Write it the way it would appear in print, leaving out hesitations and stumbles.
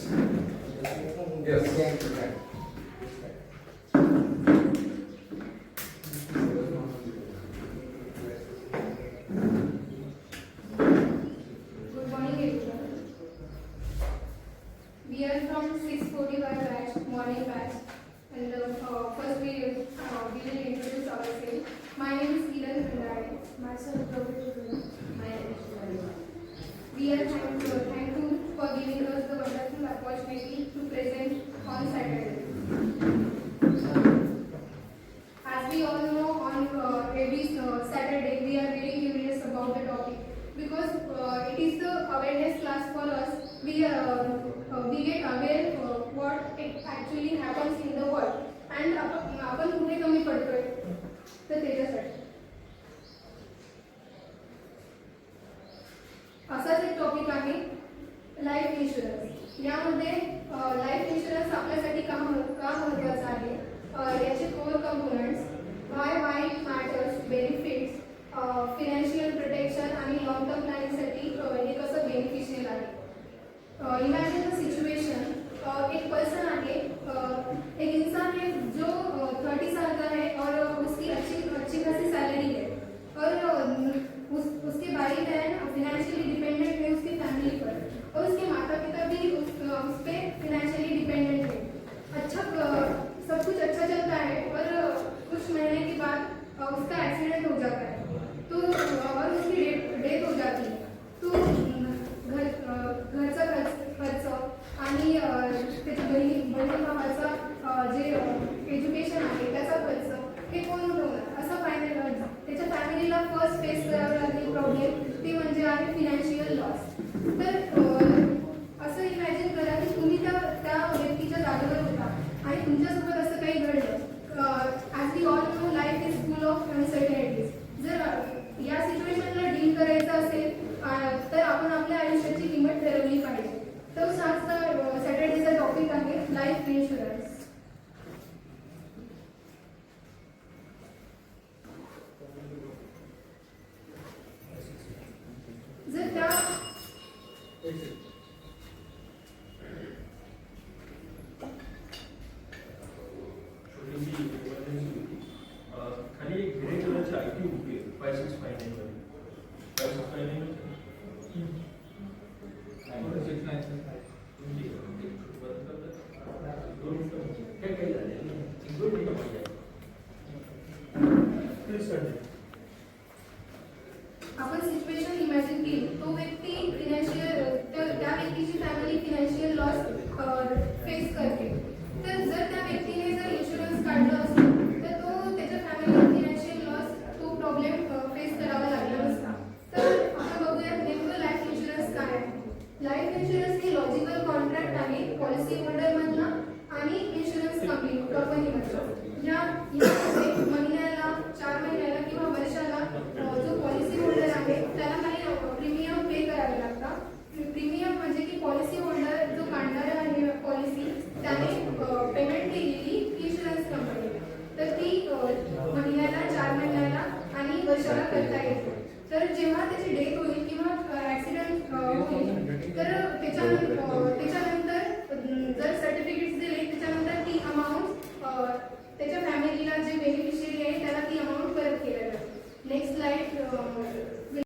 Yes. Good morning, everyone. We are from 645 batch, morning batch, and first we will introduce ourselves. My name is Kiran Bhandare. Myself, Prabhu. My name is Sharima. We are thankful for giving us the wonderful opportunity to present on Saturday. As we all know, on every Saturday we are very curious about the topic because it is the awareness class for us. We get aware what it actually happens in the world and आपण कुठे कमी पडतोय तर त्याच्यासाठी असाच एक topic आहे life insurance. यामध्ये लाईफ इन्शुरन्स आपल्यासाठी का महत्त्वाचं आहे, याचे core components, why it matters, benefits, financial protection आणि लॉंग टर्म प्लॅनिंगसाठी हे कसं बेनिफिशियल आहे. इमॅजिन द सिचुएशन, एक पर्सन आहे, एक इंसान है जो 30 साल का है और उसकी अच्छी खासी सैलरी है और उसके भाई बहन फिनेंशियली डिपेंडेंट है उसकी फैमिली पर और उसके माता पिता भी उस पर फिनेंशियली डिपेंडेंट है. अच्छा सब कुछ अच्छा चलता है और कुछ महीने के बाद उसका एक्सीडेंट हो जाता है तो और उसकी डेथ हो जाती है. तो घरचा खर्च आणि त्याच्या बहीण भावाचा जे एज्युकेशन आहे त्याचा खर्च हे कोण उठवणार असं फायनल त्याच्या फॅमिलीला फर्स्ट फेस करावं लागेल प्रॉब्लेम ते म्हणजे आहे फिनान्शियल लॉस. तर असं इमॅजिन करा की तुम्ही त्या व्यक्तीच्या जागेवर होता आणि तुमच्यासोबत असं काही घडलं. As we all know life is full of uncertainties. जर या सिच्युएशनला डील करायचं असेल तर आपण आपल्या आयुष्याची किंमत ठरवली पाहिजे. तर आजचा सॅटर्डेचा टॉपिक आहे लाईफ इन्शुरन्स. जर त्या खाली एक ग्रे कलरची आयटी बुक आहे 5659 मध्ये 5659